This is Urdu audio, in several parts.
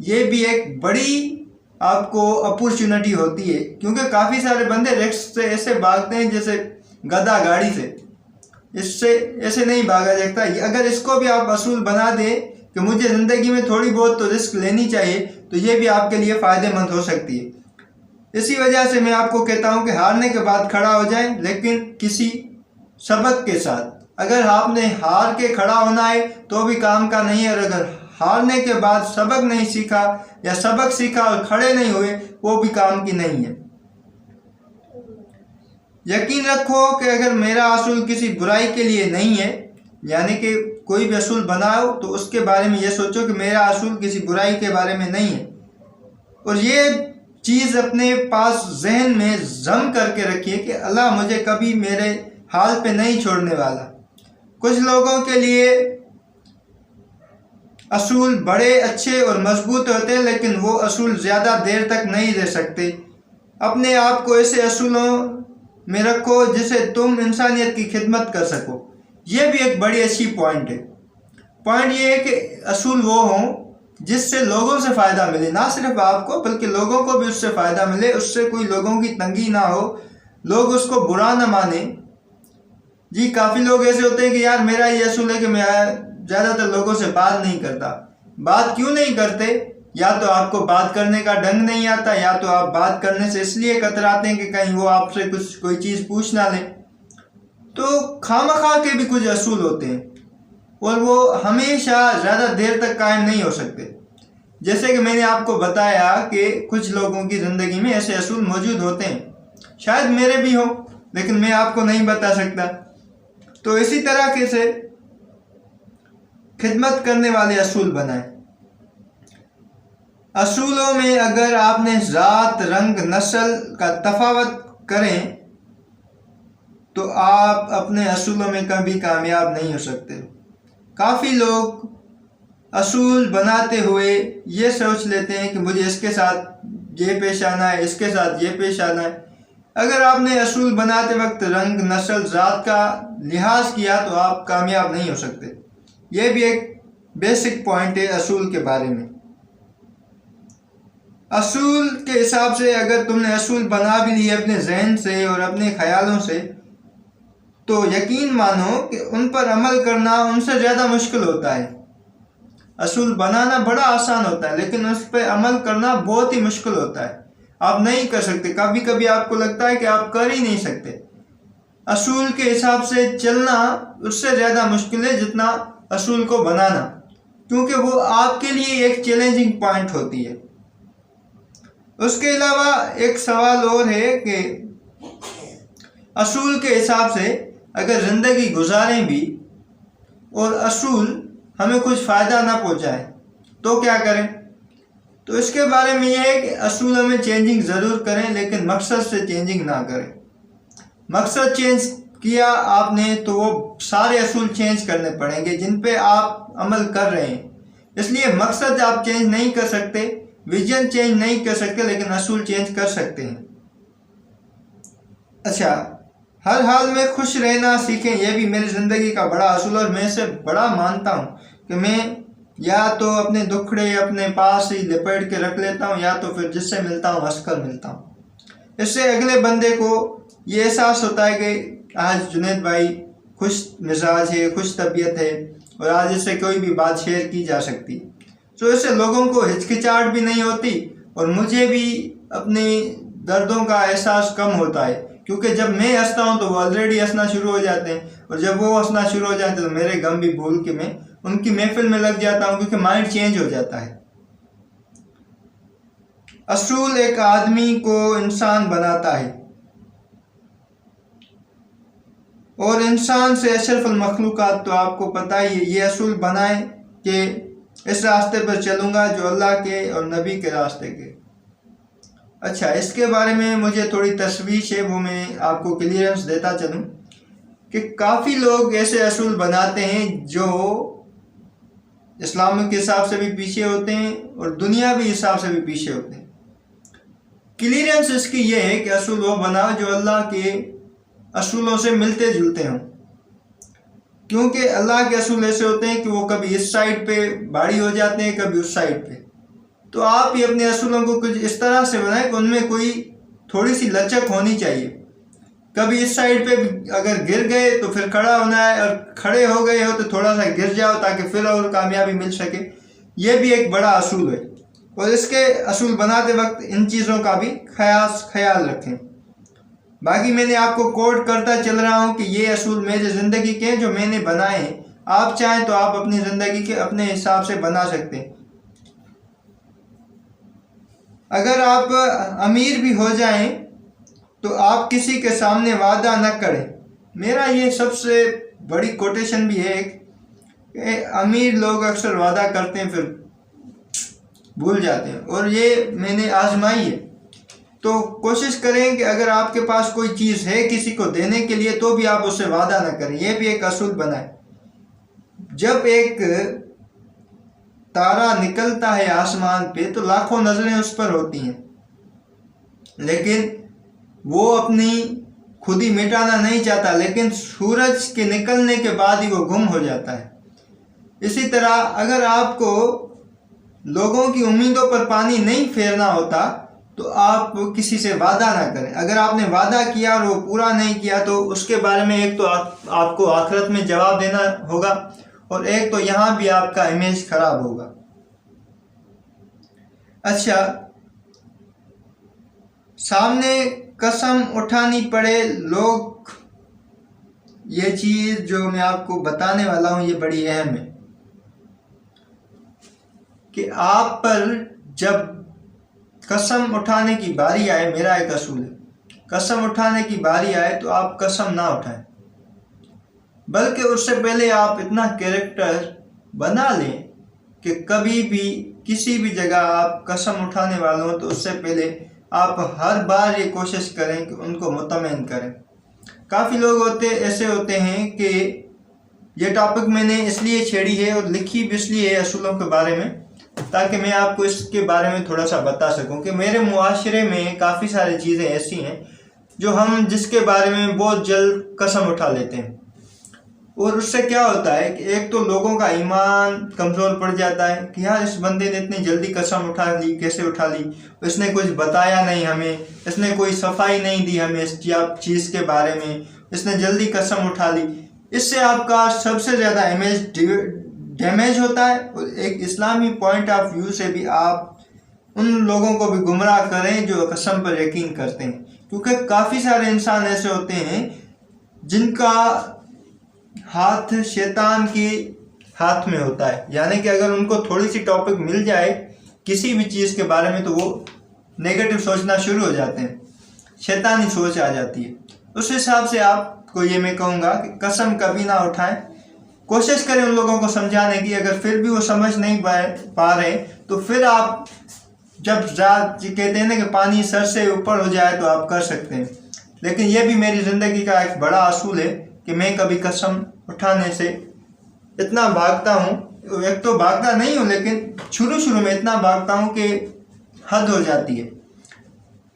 یہ بھی ایک بڑی آپ کو اپورچونٹی ہوتی ہے، کیونکہ کافی سارے بندے رزق سے ایسے بھاگتے ہیں جیسے گدھا گاڑی سے. اس سے ایسے نہیں بھاگا جاتا. اگر اس کو بھی آپ اصول بنا دیں کہ مجھے زندگی میں تھوڑی بہت تو رزق لینی چاہیے، تو یہ بھی آپ کے لیے فائدہ مند ہو سکتی ہے. اسی وجہ سے میں آپ کو کہتا ہوں کہ ہارنے کے بعد کھڑا ہو جائیں، لیکن کسی سبق کے ساتھ. اگر آپ نے ہار کے کھڑا ہونا ہے تو بھی کام کا نہیں ہے، اور اگر ہارنے کے بعد سبق نہیں سیکھا یا سبق سیکھا اور کھڑے نہیں ہوئے، وہ بھی کام کی نہیں ہے. یقین رکھو کہ اگر میرا اصول کسی برائی کے لیے نہیں ہے، یعنی کہ کوئی بھی اصول بناؤ تو اس کے بارے میں یہ سوچو کہ میرا اصول کسی برائی کے بارے میں نہیں ہے، اور یہ چیز اپنے پاس ذہن میں ضم کر کے رکھیے کہ اللہ مجھے کبھی میرے حال پہ نہیں چھوڑنے والا. کچھ لوگوں کے لیے اصول بڑے اچھے اور مضبوط ہوتے ہیں، لیکن وہ اصول زیادہ دیر تک نہیں رہ سکتے. اپنے آپ کو ایسے اصولوں میں رکھو جسے تم انسانیت کی خدمت کر سکو. یہ بھی ایک بڑی اچھی پوائنٹ ہے. پوائنٹ یہ ہے کہ اصول وہ ہوں جس سے لوگوں سے فائدہ ملے، نہ صرف آپ کو بلکہ لوگوں کو بھی اس سے فائدہ ملے، اس سے کوئی لوگوں کی تنگی نہ ہو، لوگ اس کو برا نہ مانیں. جی کافی لوگ ایسے ہوتے ہیں کہ یار میرا یہ اصول ہے کہ میں زیادہ تر لوگوں سے بات نہیں کرتا. بات کیوں نہیں کرتے؟ یا تو آپ کو بات کرنے کا ڈھنگ نہیں آتا، یا تو آپ بات کرنے سے اس لیے کتراتے ہیں کہ کہیں وہ آپ سے کوئی چیز پوچھ نہ لیں. تو خواہ کے بھی کچھ اصول ہوتے ہیں، اور وہ ہمیشہ زیادہ دیر تک قائم نہیں ہو سکتے. جیسے کہ میں نے آپ کو بتایا کہ کچھ لوگوں کی زندگی میں ایسے اصول موجود ہوتے ہیں، شاید میرے بھی ہوں لیکن میں آپ کو نہیں بتا سکتا. تو اسی طرح سے خدمت کرنے والے اصول بنائیں. اصولوں میں اگر آپ نے ذات، رنگ، نسل کا تفاوت کریں تو آپ اپنے اصولوں میں کبھی کامیاب نہیں ہو سکتے. کافی لوگ اصول بناتے ہوئے یہ سوچ لیتے ہیں کہ مجھے اس کے ساتھ یہ پیش آنا ہے، اس کے ساتھ یہ پیش آنا ہے. اگر آپ نے اصول بناتے وقت رنگ، نسل، ذات کا لحاظ کیا تو آپ کامیاب نہیں ہو سکتے. یہ بھی ایک بیسک پوائنٹ ہے اصول کے بارے میں. اصول کے حساب سے اگر تم نے اصول بنا بھی لیے اپنے ذہن سے اور اپنے خیالوں سے، تو یقین مانو کہ ان پر عمل کرنا ان سے زیادہ مشکل ہوتا ہے. اصول بنانا بڑا آسان ہوتا ہے، لیکن اس پہ عمل کرنا بہت ہی مشکل ہوتا ہے. آپ نہیں کر سکتے. کبھی کبھی آپ کو لگتا ہے کہ آپ کر ہی نہیں سکتے. اصول کے حساب سے چلنا اس سے زیادہ مشکل ہے جتنا اصول کو بنانا، کیونکہ وہ آپ کے لیے ایک چیلنجنگ پوائنٹ ہوتی ہے. اس کے علاوہ ایک سوال اور ہے کہ اصول کے حساب سے اگر زندگی گزاریں بھی اور اصول ہمیں کچھ فائدہ نہ پہنچائے تو کیا کریں؟ تو اس کے بارے میں یہ ہے کہ اصولوں میں چینجنگ ضرور کریں، لیکن مقصد سے چینجنگ نہ کریں. مقصد چینج کیا آپ نے تو وہ سارے اصول چینج کرنے پڑیں گے جن پہ آپ عمل کر رہے ہیں. اس لیے مقصد آپ چینج نہیں کر سکتے، ویژن چینج نہیں کر سکتے، لیکن اصول چینج کر سکتے ہیں. اچھا، ہر حال میں خوش رہنا سیکھیں. یہ بھی میری زندگی کا بڑا اصول، اور میں اسے بڑا مانتا ہوں کہ میں یا تو اپنے دکھڑے اپنے پاس ہی لپیٹ کے رکھ لیتا ہوں، یا تو پھر جس سے ملتا ہوں ہنس کر ملتا ہوں. اس سے اگلے بندے کو یہ احساس ہوتا ہے کہ آج جنید بھائی خوش مزاج ہے، خوش طبیعت ہے، اور آج اس سے کوئی بھی بات شیئر کی جا سکتی. تو اس سے لوگوں کو ہچکچاہٹ بھی نہیں ہوتی، اور مجھے بھی اپنے دردوں کا احساس کم ہوتا ہے، کیونکہ جب میں ہنستا ہوں تو وہ آلریڈی ہنسنا شروع ہو جاتے ہیں، اور جب وہ ہنسنا شروع ہو جاتے ہیں تو میرے غم بھی بھول کے میں ان کی محفل میں لگ جاتا ہوں، کیونکہ مائنڈ چینج ہو جاتا ہے. اصول ایک آدمی کو انسان بناتا ہے، اور انسان سے اشرف المخلوقات. تو آپ کو پتہ ہی ہے، یہ اصول بنائیں کہ اس راستے پر چلوں گا جو اللہ کے اور نبی کے راستے کے. اچھا، اس کے بارے میں مجھے تھوڑی تشویش ہے، وہ میں آپ کو کلیئرنس دیتا چلوں کہ کافی لوگ ایسے اصول بناتے ہیں جو اسلام کے حساب سے بھی پیچھے ہوتے ہیں اور دنیاوی حساب سے بھی پیچھے ہوتے ہیں. کلیئرنس اس کی یہ ہے کہ اصول وہ بناؤ جو اللہ کے اصولوں سے ملتے جلتے ہوں. کیونکہ اللہ کے اصول ایسے ہوتے ہیں کہ وہ کبھی اس سائڈ پہ بھاری ہو جاتے ہیں، کبھی اس سائڈ پہ. تو آپ بھی اپنے اصولوں کو کچھ اس طرح سے بنائیں کہ ان میں کوئی تھوڑی سی لچک ہونی چاہیے. کبھی اس سائڈ پہ اگر گر گئے تو پھر کھڑا ہونا ہے، اور کھڑے ہو گئے ہو تو تھوڑا سا گر جاؤ تاکہ پھر اور کامیابی مل سکے. یہ بھی ایک بڑا اصول ہے، اور اس کے اصول بناتے وقت ان چیزوں کا بھی خیال رکھیں. باقی میں نے آپ کو کوٹ کرتا چل رہا ہوں کہ یہ اصول میری زندگی کے جو میں نے بنائے ہیں. آپ چاہیں تو آپ اپنی زندگی کے اپنے حساب سے بنا سکتے ہیں. اگر آپ امیر بھی ہو جائیں تو آپ کسی کے سامنے وعدہ نہ کریں. میرا یہ سب سے بڑی کوٹیشن بھی ہے کہ امیر لوگ اکثر وعدہ کرتے ہیں پھر بھول جاتے ہیں، اور یہ میں نے آزمائی ہے. تو کوشش کریں کہ اگر آپ کے پاس کوئی چیز ہے کسی کو دینے کے لیے تو بھی آپ اس سے وعدہ نہ کریں. یہ بھی ایک اصول بنائیں. جب ایک تارا نکلتا ہے آسمان پہ تو لاکھوں نظریں اس پر ہوتی ہیں، لیکن وہ اپنی خود ہی مٹانا نہیں چاہتا، لیکن سورج کے نکلنے کے بعد ہی وہ گم ہو جاتا ہے. اسی طرح اگر آپ کو لوگوں کی امیدوں پر پانی نہیں پھیرنا ہوتا تو آپ کسی سے وعدہ نہ کریں. اگر آپ نے وعدہ کیا اور وہ پورا نہیں کیا تو اس کے بارے میں ایک تو آپ کو آخرت میں جواب دینا ہوگا، اور ایک تو یہاں بھی آپ کا امیج خراب ہوگا. اچھا، سامنے قسم اٹھانی پڑے لوگ، یہ چیز جو میں آپ کو بتانے والا ہوں یہ بڑی اہم ہے کہ آپ پر جب قسم اٹھانے کی باری آئے. میرا ایک اصول ہے، قسم اٹھانے کی باری آئے تو آپ قسم نہ اٹھائیں، بلکہ اس سے پہلے آپ اتنا کیریکٹر بنا لیں کہ کبھی بھی کسی بھی جگہ آپ قسم اٹھانے والے ہوں تو اس سے پہلے آپ ہر بار یہ کوشش کریں کہ ان کو مطمئن کریں. کافی لوگ ایسے ہوتے ہیں کہ یہ ٹاپک میں نے اس لیے چھیڑی ہے اور لکھی بھی اس لیے ہے اصولوں کے بارے میں، تاکہ میں آپ کو اس کے بارے میں تھوڑا سا بتا سکوں کہ میرے معاشرے میں کافی ساری چیزیں ایسی ہیں جو ہم جس کے بارے میں بہت جلد قسم اٹھا لیتے ہیں، اور اس سے کیا ہوتا ہے کہ ایک تو لوگوں کا ایمان کمزور پڑ جاتا ہے کہ یار اس بندے نے اتنی جلدی قسم اٹھا لی، کیسے اٹھا لی؟ اس نے کچھ بتایا نہیں ہمیں، اس نے کوئی صفائی نہیں دی ہمیں اس چیز کے بارے میں، اس نے جلدی قسم اٹھا لی. اس سے آپ کا سب سے زیادہ امیج ڈیمیج ہوتا ہے، اور ایک اسلامی پوائنٹ آف ویو سے بھی آپ ان لوگوں کو بھی گمراہ کریں جو قسم پر یقین کرتے ہیں. کیونکہ کافی سارے انسان ایسے ہوتے ہیں جن کا ہاتھ شیطان کے ہاتھ میں ہوتا ہے، یعنی کہ اگر ان کو تھوڑی سی ٹاپک مل جائے کسی بھی چیز کے بارے میں تو وہ نیگیٹو سوچنا شروع ہو جاتے ہیں، شیطانی سوچ آ جاتی ہے. اس حساب سے آپ کو یہ میں کہوں گا کہ قسم کبھی نہ اٹھائیں. کوشش کریں ان لوگوں کو سمجھانے کی، اگر پھر بھی وہ سمجھ نہیں پا رہے تو پھر آپ جب کہتے ہیں نا کہ پانی سر سے اوپر ہو جائے تو آپ کر سکتے ہیں. لیکن یہ بھی میری زندگی کا ایک بڑا اصول ہے کہ میں کبھی قسم اٹھانے سے اتنا بھاگتا ہوں. ایک تو بھاگتا نہیں ہوں، لیکن شروع میں اتنا بھاگتا ہوں کہ حد ہو جاتی ہے.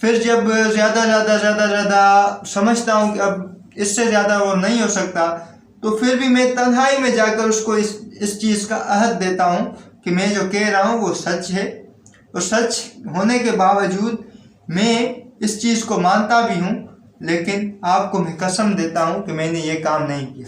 پھر جب زیادہ سمجھتا ہوں کہ اب اس سے زیادہ وہ نہیں ہو سکتا تو پھر بھی میں تنہائی میں جا کر اس کو اس چیز کا عہد دیتا ہوں کہ میں جو کہہ رہا ہوں وہ سچ ہے، اور سچ ہونے کے باوجود میں اس چیز کو مانتا بھی ہوں، لیکن آپ کو میں قسم دیتا ہوں کہ میں نے یہ کام نہیں کیا.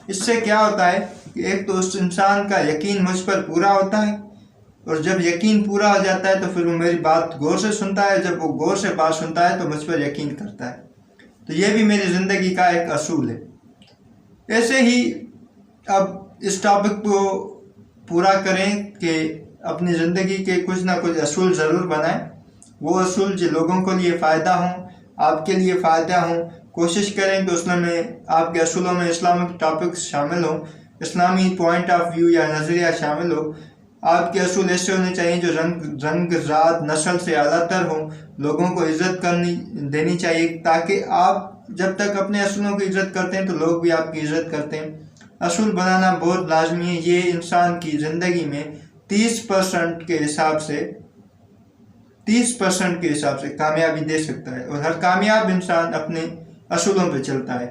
اس سے کیا ہوتا ہے کہ ایک تو اس انسان کا یقین مجھ پر پورا ہوتا ہے، اور جب یقین پورا ہو جاتا ہے تو پھر وہ میری بات غور سے سنتا ہے، جب وہ غور سے بات سنتا ہے تو مجھ پر یقین کرتا ہے. تو یہ بھی میری زندگی کا ایک اصول ہے. ایسے ہی اب اس ٹاپک کو پورا کریں کہ اپنی زندگی کے کچھ نہ کچھ اصول ضرور بنائیں، وہ اصول جو لوگوں کے لیے فائدہ ہوں، آپ کے لیے فائدہ ہوں. کوشش کریں کہ اس میں آپ کے اصولوں میں اسلامک ٹاپکس شامل ہوں، اسلامی پوائنٹ آف ویو یا نظریہ شامل ہو. آپ کے اصول ایسے ہونے چاہیے جو رنگ ذات نسل سے اعلیٰ تر ہوں. لوگوں کو عزت دینی چاہیے، تاکہ آپ جب تک اپنے اصولوں کی عزت کرتے ہیں تو لوگ بھی آپ کی عزت کرتے ہیں. اصول بنانا بہت لازمی ہے. یہ انسان کی زندگی میں 30% کے حساب سے کامیابی دے سکتا ہے، اور ہر کامیاب انسان اپنے اصولوں پہ چلتا ہے.